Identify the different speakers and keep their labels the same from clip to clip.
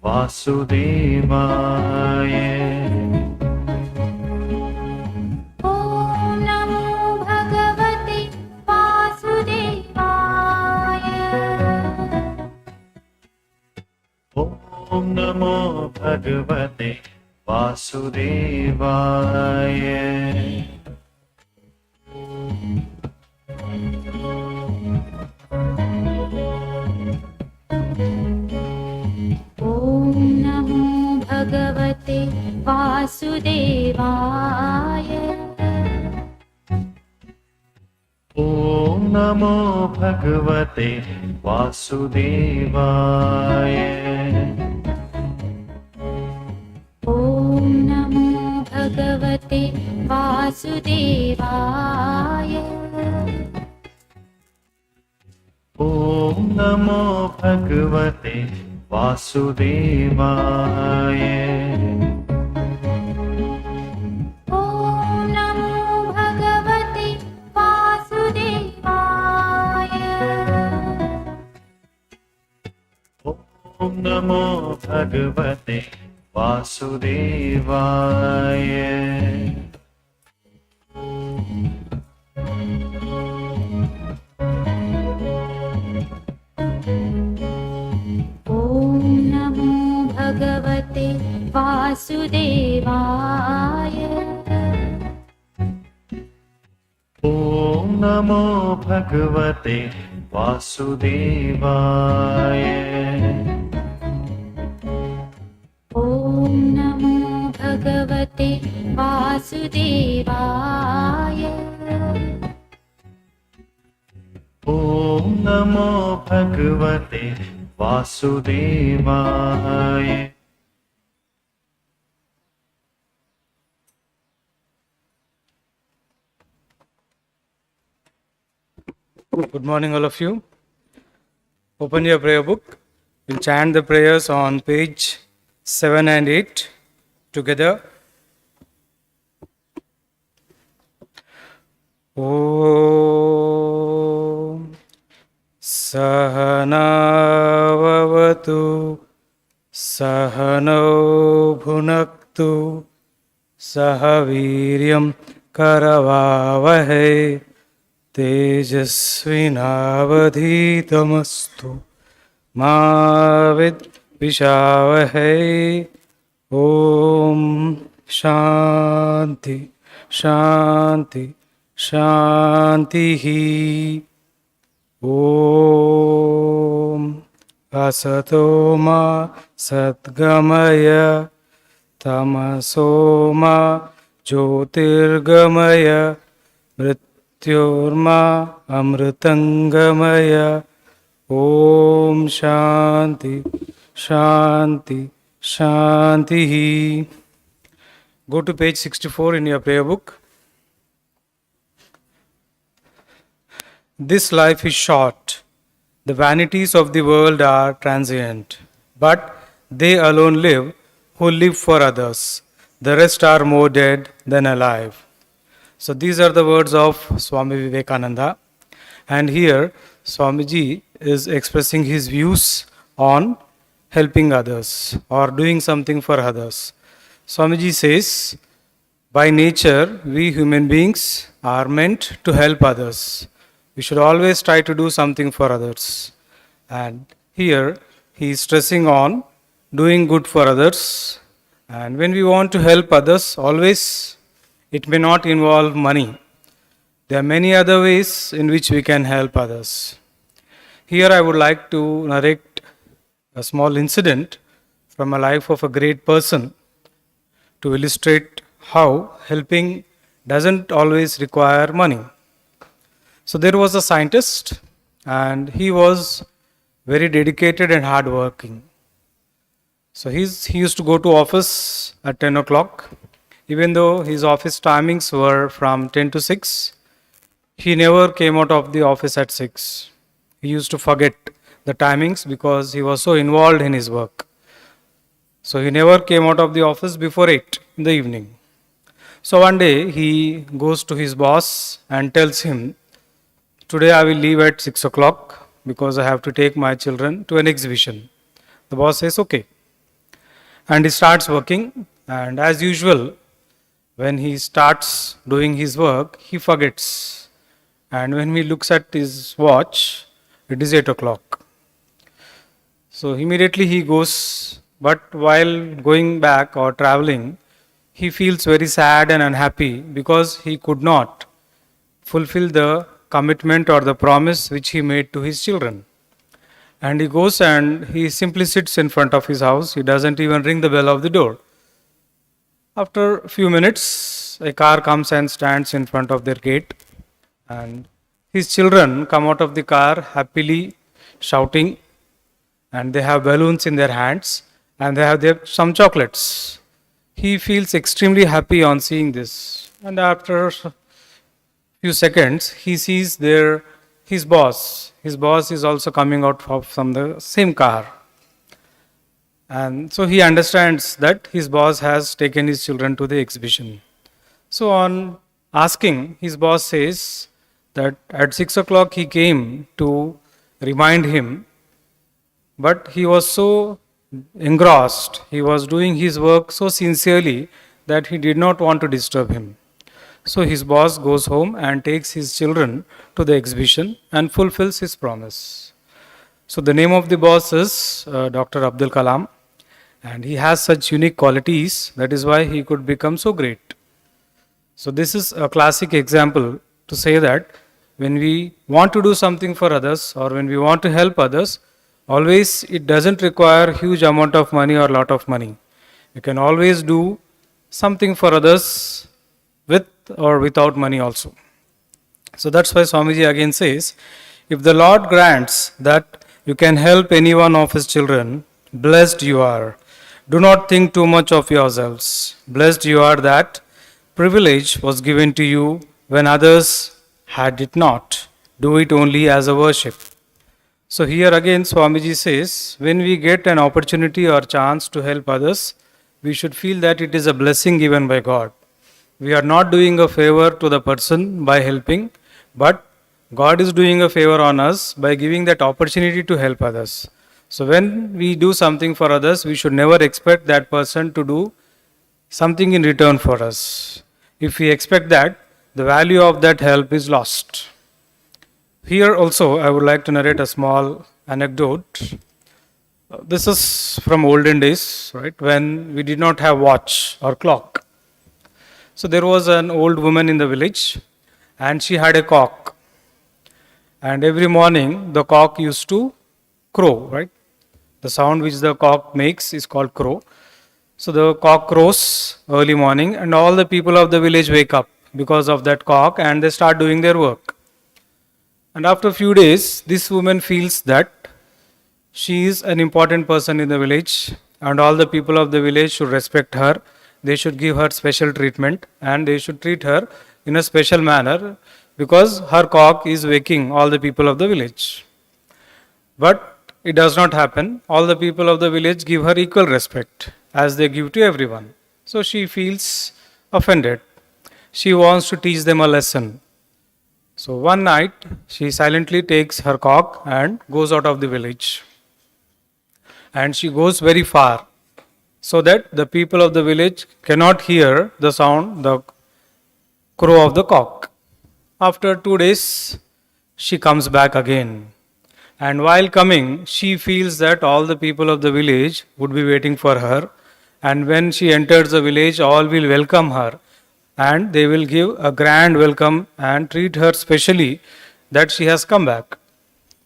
Speaker 1: वासुदेवाय।
Speaker 2: ॐ नमो भगवते वासुदेवाय।
Speaker 1: ॐ नमो भगवते वासुदेवाय।
Speaker 2: ॐ नमो भगवते वासुदेवाय।
Speaker 1: ॐ नमो भगवते वासुदेवाय।
Speaker 2: ॐ नमो भगवते वासुदेवाय।
Speaker 1: ॐ नमो भगवते वासुदेवाय।
Speaker 2: ॐ नमो भगवते वासुदेवाय।
Speaker 1: ॐ नमो भगवते वासुदेवाय।
Speaker 2: ॐ नमो भगवते वासुदेवाय।
Speaker 1: ॐ नमो भगवते वासुदेवाय।
Speaker 2: ॐ नमो भगवते वासुदेवाय।
Speaker 1: ॐ नमो भगवते वासुदेवाय।
Speaker 3: Good morning, all of you. Open your prayer book. We'll chant the prayers on page 7 and 8 together. Om Sahanavavatu Sahanau Bhunaktu Sahaviryam Karavavahe तेजस्विनावधीतमस्तु मा विद्विषावहै। ॐ शान्ति शान्ति शान्तिः। ॐ असतो मा सद्गमय तमसो मा ज्योतिर्गमय मृत्योर्मा अमृतंगमय। ॐ शान्ति शान्ति शान्तिः। Go to page 64 in your prayer book. This life is short. The vanities of the world are transient, but they alone live who live for others. The rest are more dead than alive. So these are the words of Swami Vivekananda, and here Swamiji is expressing his views on helping others or doing something for others. Swamiji says, by nature we human beings are meant to help others. We should always try to do something for others. And here he is stressing on doing good for others. And when we want to help others, always it may not involve money. There are many other ways in which we can help others. Here I would like to narrate a small incident from a life of a great person to illustrate how helping doesn't always require money. So there was a scientist, and he was very dedicated and hardworking. So he used to go to office at 10 o'clock. Even though his office timings were from 10 to 6, he never came out of the office at 6. He used to forget the timings because he was so involved in his work. So he never came out of the office before 8 in the evening. So one day he goes to his boss and tells him, today I will leave at 6 o'clock because I have to take my children to an exhibition. The boss says, okay. and he starts working. And as usual, when he starts doing his work, he forgets. And when he looks at his watch, it is 8 o'clock. So immediately he goes, but while going back or traveling, he feels very sad and unhappy because he could not fulfill the commitment or the promise which he made to his children. And he goes and he simply sits in front of his house. He doesn't even ring the bell of the door. After a few minutes, a car comes and stands in front of their gate, and his children come out of the car happily shouting, and they have balloons in their hands, and they have some chocolates. He feels extremely happy on seeing this, and after few seconds, he sees his boss. His boss is also coming out from the same car. And so he understands that his boss has taken his children to the exhibition. So on asking, his boss says that at 6 o'clock he came to remind him, but he was so engrossed, he was doing his work so sincerely that he did not want to disturb him. So his boss goes home and takes his children to the exhibition and fulfills his promise. So the name of the boss is Dr. Abdul Kalam, and he has such unique qualities, that is why he could become so great. So this is a classic example to say that when we want to do something for others or when we want to help others, always it doesn't require huge amount of money or lot of money. You can always do something for others with or without money also. So that's why Swamiji again says, if the Lord grants that you can help any one of his children, blessed you are. Do not think too much of yourselves. Blessed you are that privilege was given to you when others had it not. Do it only as a worship. So here again Swamiji says, when we get an opportunity or chance to help others, we should feel that it is a blessing given by God. We are not doing a favor to the person by helping, but God is doing a favor on us by giving that opportunity to help others. So when we do something for others, we should never expect that person to do something in return for us. If we expect that, the value of that help is lost. Here also I would like to narrate a small anecdote. This is from olden days, right, when we did not have watch or clock. So there was an old woman in the village and she had a cock. And every morning the cock used to crow, right? The sound which the cock makes is called crow. So the cock crows early morning and all the people of the village wake up because of that cock and they start doing their work. And after a few days, this woman feels that she is an important person in the village and all the people of the village should respect her. They should give her special treatment and they should treat her in a special manner because her cock is waking all the people of the village. But it does not happen. All the people of the village give her equal respect as they give to everyone. So she feels offended. She wants to teach them a lesson. So one night she silently takes her cock and goes out of the village. And she goes very far so that the people of the village cannot hear the sound, the crow of the cock. After 2 days, she comes back again. And while coming, she feels that all the people of the village would be waiting for her. And when she enters the village, all will welcome her. And they will give a grand welcome and treat her specially that she has come back.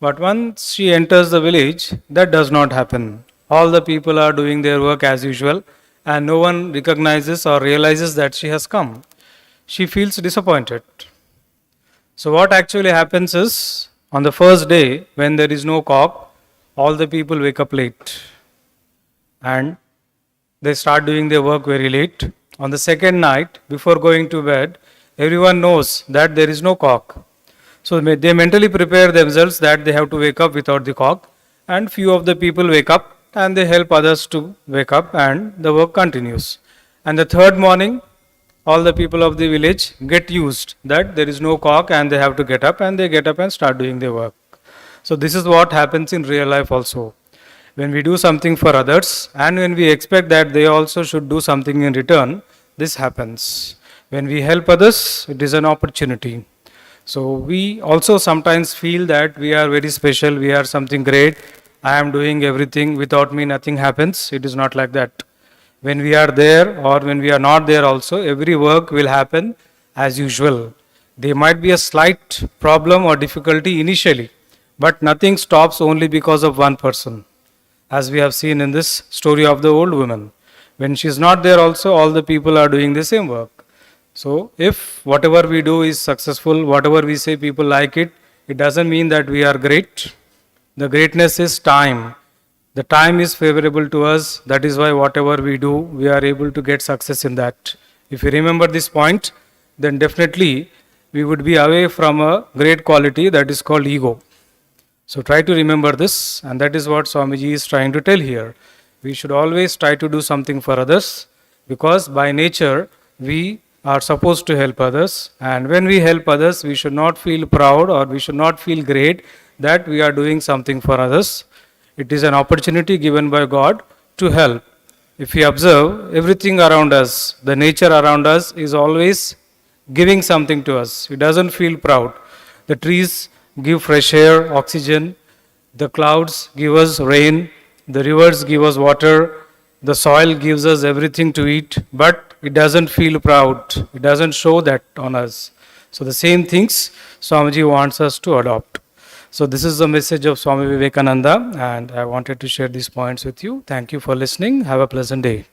Speaker 3: But once she enters the village, that does not happen. All the people are doing their work as usual and no one recognizes or realizes that she has come. She feels disappointed. So what actually happens is, on the first day, when there is no cock, all the people wake up late and they start doing their work very late. On the second night, before going to bed, everyone knows that there is no cock. So they mentally prepare themselves that they have to wake up without the cock, and few of the people wake up and they help others to wake up and the work continues. And the third morning, all the people of the village get used that there is no cock and they have to get up and they get up and start doing their work. So this is what happens in real life also. When we do something for others and when we expect that they also should do something in return, this happens. When we help others, it is an opportunity. So we also sometimes feel that we are very special, we are something great. I am doing everything, without me nothing happens. It is not like that. When we are there or when we are not there also, every work will happen as usual. There might be a slight problem or difficulty initially, but nothing stops only because of one person, as we have seen in this story of the old woman. When she is not there also, all the people are doing the same work. So if whatever we do is successful, whatever we say people like it, it doesn't mean that we are great. The greatness is time. The time is favorable to us. That is why whatever we do, we are able to get success in that. If you remember this point, then definitely we would be away from a great quality that is called ego. So try to remember this, and that is what Swamiji is trying to tell here. We should always try to do something for others, because by nature we are supposed to help others, and when we help others, we should not feel proud or we should not feel great that we are doing something for others. It is an opportunity given by God to help. If we observe everything around us, the nature around us is always giving something to us. It doesn't feel proud. The trees give fresh air, oxygen. The clouds give us rain. The rivers give us water. The soil gives us everything to eat, but it doesn't feel proud. It doesn't show that on us. So the same things Swamiji wants us to adopt. So this is the message of Swami Vivekananda, and I wanted to share these points with you. Thank you for listening. Have a pleasant day.